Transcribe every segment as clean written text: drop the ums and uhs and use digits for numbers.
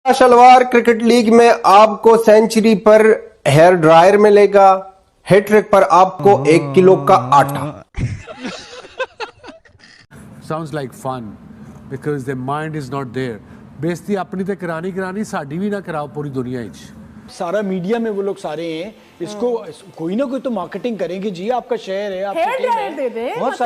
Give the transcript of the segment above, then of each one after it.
Salwar cricket league में आपको century पर हेयर ड्रायर मिलेगा, हैट्रिक पर आपको 1 किलो का आटा। Sounds like fun because their mind is not there. बेइज्जती अपनी ते करानी साडी भी ना कराओ पूरी दुनिया इच। सारा मीडिया में वो लोग सारे हैं, इसको कोई ना कोई तो मार्केटिंग करेंगे जी। आपका शहर है, हेयर ड्रायर दे दे, बहुत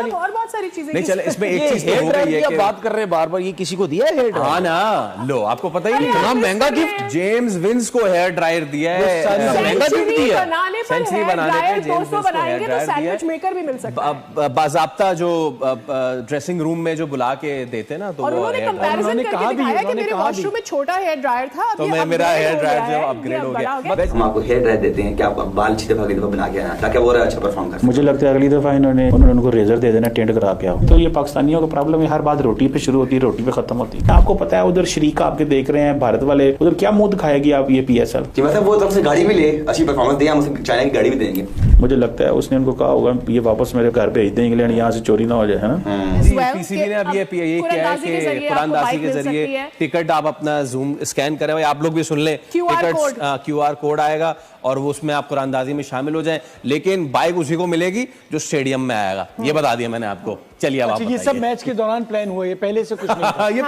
सारी चीजें। नहीं चले, इसमें एक चीज तो हो गई है कि बात कर रहे हैं बार-बार, ये किसी को दिया है हेयर ड्रायर? हाँ ना, लो आपको पता ही नहीं, इतना महंगा गिफ्ट जेम्स विंस को हेयर ड्रायर दिया है, महंगा गिफ्ट दिया है। सेंचुरी बनाने पे जेम्स विंस को बनाएंगे तो सैंडविच मेकर भी मिल सकता है। बाज़ाब्ता जो ड्रेसिंग रूम में जो बुला के देते ना, तो और उन्होंने कंपैरिजन करके दिखाया कि मेरे वॉशरूम में छोटा हेयर ड्रायर था, तो मेरा हेयर ड्रायर जो अपग्रेड हो गया। हम आपको हेयर ड्रायर देते हैं कि आप बाल अच्छी दफा बना के आना ताकि वो अच्छा परफॉर्म कर सके। मुझे लगता है अगली दफा इन्होंने उनको रेजर दे देना, टेंट करा के आओ। तो ये पाकिस्तानियों का प्रॉब्लम है, हर बात रोटी पे शुरू होती है, रोटी पे खत्म होती है। आपको पता है उधर शरीक आपके देख रहे हैं भारत वाले, उधर क्या मुंह दिखाएगी आप ये PSL जी, मतलब वो तुमसे गाड़ी भी ले, अच्छी परफॉर्मेंस दे, हम उसे चाइना की गाड़ी भी देंगे। मुझे लगता है उसने उनको कहा होगा ये वापस मेरे घर भेज दें, इंग्लैंड यहाँ से चोरी ना हो जाए, है ना। पीसीबी ने अब ये क्या है कि कुरानदासी के जरिए टिकट आप अपना जूम स्कैन करें, आप लोग भी सुन लें, टिकट QR कोड आएगा और वो उसमें आप कुरानदाजी में शामिल हो जाएं, लेकिन बाइक उसी को मिलेगी जो स्टेडियम में आएगा। ये बता दिया मैंने आपको। चलिए अब ये सब मैच के दौरान प्लान हुए, ये पहले से कुछ नहीं था। ये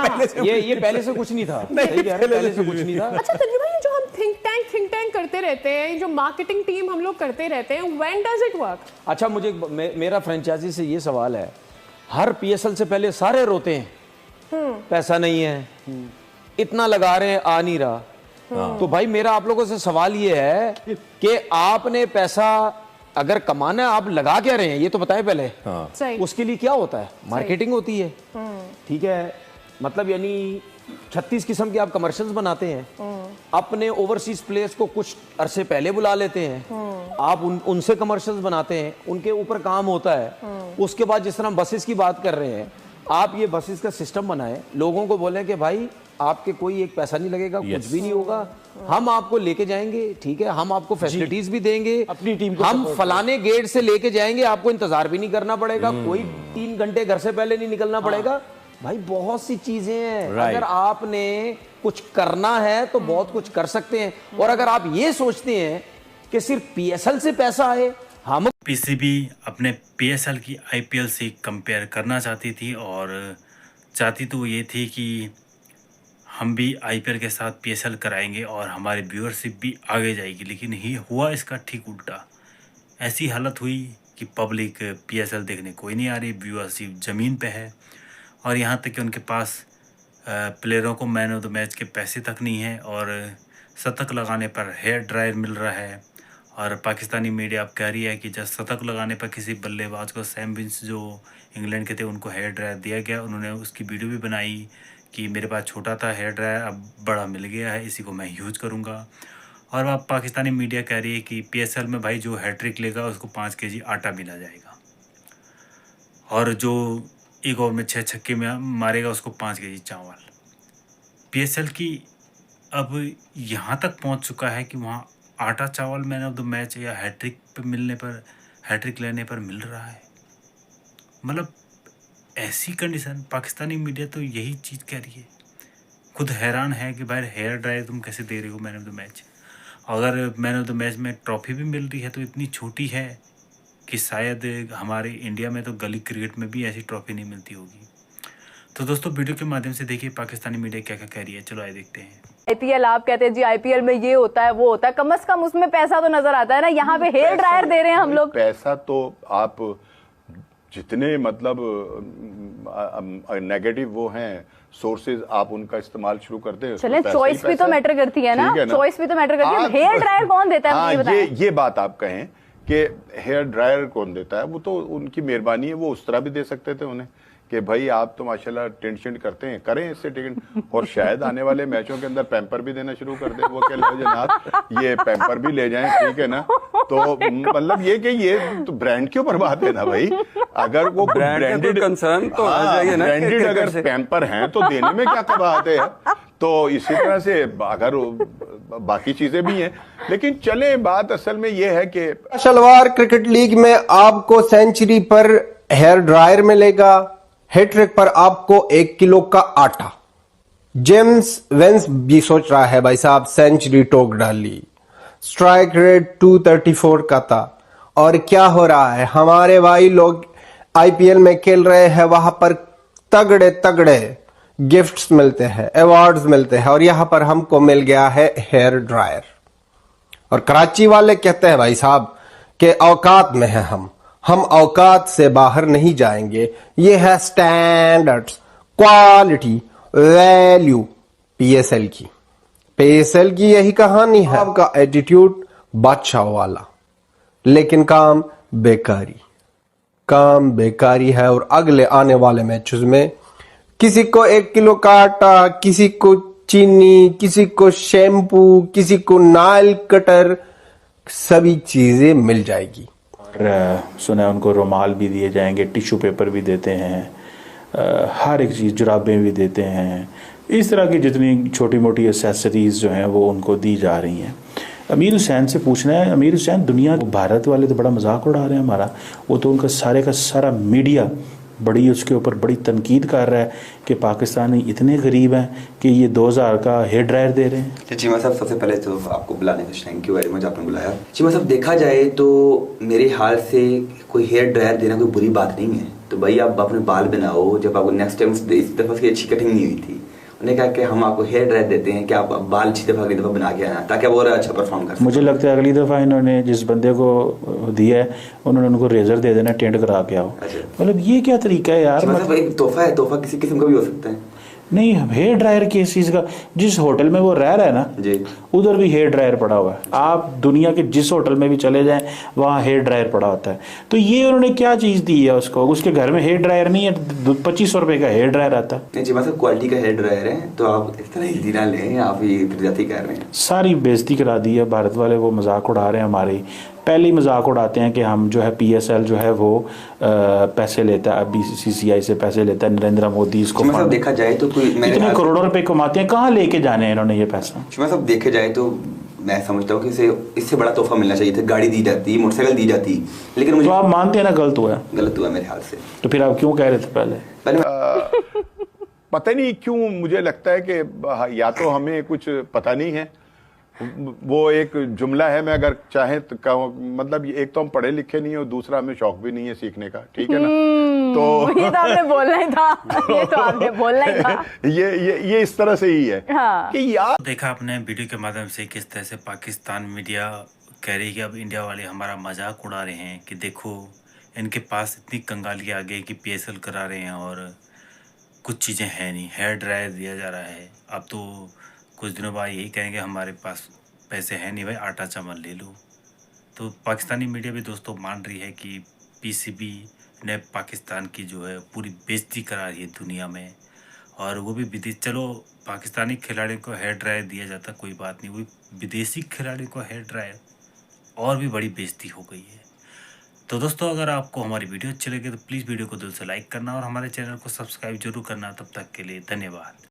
पहले से कुछ नहीं था। पहले से कुछ नहीं था। अच्छा तन्वी भाई, जो हम थिंक टैंक करते रहते हैं, जो मार्केटिंग टीम हम लोग करते रहते हैं, व्हेन डज इट वर्क? अच्छा मुझे मेरा फ्रेंचाइजी से ये सवाल है, हर PSL से पहले सारे रोते हैं पैसा नहीं है, इतना लगा रहे हैं आ नहीं रहा। तो भाई मेरा आप लोगों से सवाल ये है कि आपने पैसा अगर कमाना है, आप लगा क्या रहे हैं ये तो बताएं पहले। उसके लिए क्या होता है? मार्केटिंग होती है, ठीक है, मतलब यानी 36 किस्म के आप कमर्शियल्स बनाते हैं, अपने ओवरसीज प्लेयर्स को कुछ अरसे पहले बुला लेते हैं, आप उनसे कमर्शियल्स बनाते हैं, उनके ऊपर काम होता है। उसके बाद जिस तरह बसेस की बात कर रहे हैं, आप ये बसेस का सिस्टम बनाएं, लोगों को बोलें कि भाई आपके कोई एक पैसा नहीं लगेगा, कुछ भी नहीं होगा, हम आपको लेके जाएंगे, ठीक है, हम आपको फैसिलिटीज भी देंगे, अपनी टीम को हम फलाने गेट से लेके जाएंगे, आपको इंतजार भी नहीं करना पड़ेगा, कोई 3 घंटे घर से पहले नहीं निकलना पड़ेगा। भाई बहुत सी चीजें हैं, अगर आपने कुछ करना है तो बहुत कुछ कर सकते हैं। और अगर आप ये सोचते हैं कि सिर्फ PSL से पैसा आए, हम PCB अपने PSL की IPL से कंपेयर करना चाहती थी, और चाहती तो ये थी कि हम भी IPL के साथ PSL कराएंगे और हमारी व्यूअरशिप भी आगे जाएगी, लेकिन ही हुआ इसका ठीक उल्टा। ऐसी हालत हुई कि पब्लिक PSL देखने कोई नहीं आ रही, व्यूअरशिप ज़मीन पे है, और यहाँ तक कि उनके पास प्लेयरों को मैन ऑफ द मैच के पैसे तक नहीं है, और शतक लगाने पर हेयर ड्रायर मिल रहा है। और पाकिस्तानी मीडिया अब कह रही है कि जब शतक लगाने पर किसी बल्लेबाज को, सैम विंस जो इंग्लैंड के थे, उनको हेयर ड्रायर दिया गया। उन्होंने उसकी वीडियो भी बनाई कि मेरे पास छोटा था हेयर ड्रायर, अब बड़ा मिल गया है, इसी को मैं यूज़ करूँगा। और अब पाकिस्तानी मीडिया कह रही है कि PSL में भाई जो हैट्रिक लेगा उसको 5 kg आटा मिला जाएगा, और जो एक ओवर में 6 छक्के में मारेगा उसको 5 kg चावल। PSL की अब यहाँ तक पहुँच चुका है कि वहाँ आटा चावल मैन ऑफ द मैच या हैट्रिक पे मिलने पर, हैट्रिक लेने पर मिल रहा है। मतलब ऐसी कंडीशन, पाकिस्तानी मीडिया तो यही चीज़ कह रही है, खुद हैरान है कि भाई हेयर ड्रायर तुम कैसे दे रही हो मैन ऑफ द मैच। अगर मैन ऑफ द मैच में ट्रॉफी भी मिल रही है तो इतनी छोटी है कि शायद हमारे इंडिया में तो गली क्रिकेट में भी ऐसी ट्रॉफी नहीं मिलती होगी। तो दोस्तों वीडियो के माध्यम से देखिए पाकिस्तानी मीडिया क्या क्या कह रही है। चलो आइए देखते हैं। IPL आप कहते हैं जी IPL में ये होता है वो होता है, कम से कम उसमें पैसा तो नजर आता है ना। यहाँ पे हेयर ड्रायर दे रहे हैं हम लोग। पैसा तो आप जितने मतलब नेगेटिव वो हैं सोर्सेज, आप उनका इस्तेमाल शुरू करते हैं। चलें, चॉइस भी तो मैटर करती है ना, चॉइस भी तो मैटर करती है। हेयर ड्रायर कौन देता है? ये बात आप कहें कि हेयर ड्रायर कौन देता है, वो तो उनकी मेहरबानी है, वो उस तरह भी दे सकते थे उन्हें कि भाई आप तो माशाल्लाह टेंशन करते हैं, करें इससे टिकट, और शायद आने वाले मैचों के अंदर पैम्पर भी देना शुरू कर दे। वो कह लो जनाब ये पैम्पर भी ले जाएं, ठीक है ना। तो मतलब ये कि ये तो ब्रांड क्यों बर्बाद है ना भाई, अगर वो ब्रांडेड कंसर्न तो ब्रांडेड अगर पैम्पर हैं तो देने में क्या कबाहत है। तो इसी तरह से अगर बाकी चीजें भी हैं, लेकिन चले बात असल में ये है कि शलवार क्रिकेट लीग में आपको सेंचुरी पर हेयर ड्रायर मिलेगा, हैट्रिक पर आपको 1 किलो का आटा। जेम्स वेंस भी सोच रहा है भाई साहब सेंचुरी ठोक डाली, स्ट्राइक रेट 234 का था। और क्या हो रहा है, हमारे भाई लोग आईपीएल में खेल रहे हैं, वहां पर तगड़े तगड़े गिफ्ट्स मिलते हैं, अवार्ड्स मिलते हैं, और यहां पर हमको मिल गया है हेयर ड्रायर। और कराची वाले कहते हैं भाई साहब कि औकात में है हम औकात से बाहर नहीं जाएंगे। ये है स्टैंडर्ड्स, क्वालिटी, वैल्यू पीएसएल की। पीएसएल की यही कहानी है, आपका एटीट्यूड बादशाह वाला, लेकिन काम बेकारी है। और अगले आने वाले मैचेस में किसी को 1 किलो का आटा, किसी को चीनी, किसी को शैम्पू, किसी को नाइल कटर, सभी चीजें मिल जाएगी। और सुना है उनको रुमाल भी दिए जाएंगे, टिश्यू पेपर भी देते हैं, हर एक चीज़, जुराबें भी देते हैं। इस तरह की जितनी छोटी मोटी एसेसरीज जो हैं वो उनको दी जा रही हैं। अमीर हुसैन से पूछना है, अमीर हुसैन, दुनिया भारत वाले तो बड़ा मजाक उड़ा रहे हैं हमारा, वो तो उनका सारे का सारा मीडिया बड़ी उसके ऊपर बड़ी तनकीद कर रहा है कि पाकिस्तानी इतने गरीब हैं कि ये 2000 का हेयर ड्रायर दे रहे हैं। चीमा साहब, सबसे पहले तो आपको बुलाने का थैंक यू वेरी मच, आपने बुलाया। चीमा साहब, देखा जाए तो मेरे हाल से कोई हेयर ड्रायर देना कोई बुरी बात नहीं है। तो भाई आप अपने बाल बनाओ, जब आपको नेक्स्ट टाइम इस दफा की अच्छी कटिंग नहीं हुई थी, उन्हें कहा कि हम आपको हेयर ड्रायर देते हैं कि आप बाल अच्छी दफा अगली दफा बना के आना, ताकि वो और अच्छा परफॉर्म कर सकें। मुझे लगता है अगली दफा इन्होंने जिस बंदे को दिया है उन्होंने उनको रेजर दे देना, टेंट करा के आओ। मतलब ये क्या तरीका है यार? मतलब एक तोहफा है, तोहफा किसी किस्म का भी हो सकता है। नहीं, हेयर ड्रायर किस चीज़ का? जिस होटल में वो रह रहा है ना जी, उधर भी हेयर ड्रायर पड़ा हुआ है। आप दुनिया के जिस होटल में भी चले जाएं वहाँ हेयर ड्रायर पड़ा होता है। तो ये उन्होंने क्या चीज़ दी है उसको? उसके घर में हेयर ड्रायर नहीं है, 2500 रुपये का हेयर ड्रायर आता है। नहीं जी, मतलब क्वालिटी का हेयर ड्रायर है, तो आप इस तरह इल्दी ना लें, आप ये प्रजाति कर रहे हैं। सारी बेइज्जती करा दी है भारत वाले, वो मजाक उड़ा रहे हैं हमारी। पहले ही मजाक उड़ाते हैं कि हम जो है पीएसएल जो है वो पैसे लेता है, बीसीसीआई से पैसे लेता है, नरेंद्र मोदी इसको मतलब देखा जाए तो कोई इतने करोड़ों रुपए कमाते हैं, कहाँ लेके जाने हैं इन्होंने ये पैसा? मतलब देखा जाए तो मैं समझता हूँ कि इससे बड़ा तोहफा मिलना चाहिए था। गाड़ी दी जाती, मोटरसाइकिल दी जाती, लेकिन मुझे तो आप मानते हैं ना गलत हुआ है? गलत हुआ मेरे हाल से। तो फिर आप क्यों कह रहे थे पहले? पता नहीं क्यों मुझे लगता है कि या तो हमें कुछ पता नहीं है, वो एक जुमला है, मैं अगर चाहे तो मतलब एक तो हम पढ़े लिखे नहीं है और दूसरा हमें शौक भी नहीं है सीखने का, ठीक है ना? तो ये तो आपने बोलना ही था, ये तो आपने बोलना ही था। ये इस तरह से ही है। हाँ। कि यार देखा आपने वीडियो के माध्यम से किस तरह से पाकिस्तान मीडिया कह रही है कि अब इंडिया वाले हमारा मजाक उड़ा रहे हैं कि देखो इनके पास इतनी कंगाली आ गई कि पीएसएल करा रहे हैं और कुछ चीज़ें हैं नहीं, हेयर ड्रायर दिया जा रहा है। अब तो कुछ दिनों बाद यही कहेंगे हमारे पास पैसे हैं नहीं भाई, आटा चावल ले लो। तो पाकिस्तानी मीडिया भी दोस्तों मान रही है कि पीसीबी ने पाकिस्तान की जो है पूरी बेइज्जती करा रही है दुनिया में, और वो भी विदेश। चलो पाकिस्तानी खिलाड़ियों को हेयर ड्रायर दिया जाता कोई बात नहीं, वो विदेशी खिलाड़ियों को हेयर ड्रायर और भी बड़ी बेइज्जती हो गई है। तो दोस्तों अगर आपको हमारी वीडियो अच्छी लगे तो प्लीज़ वीडियो को दिल से लाइक करना और हमारे चैनल को सब्सक्राइब जरूर करना। तब तक के लिए धन्यवाद।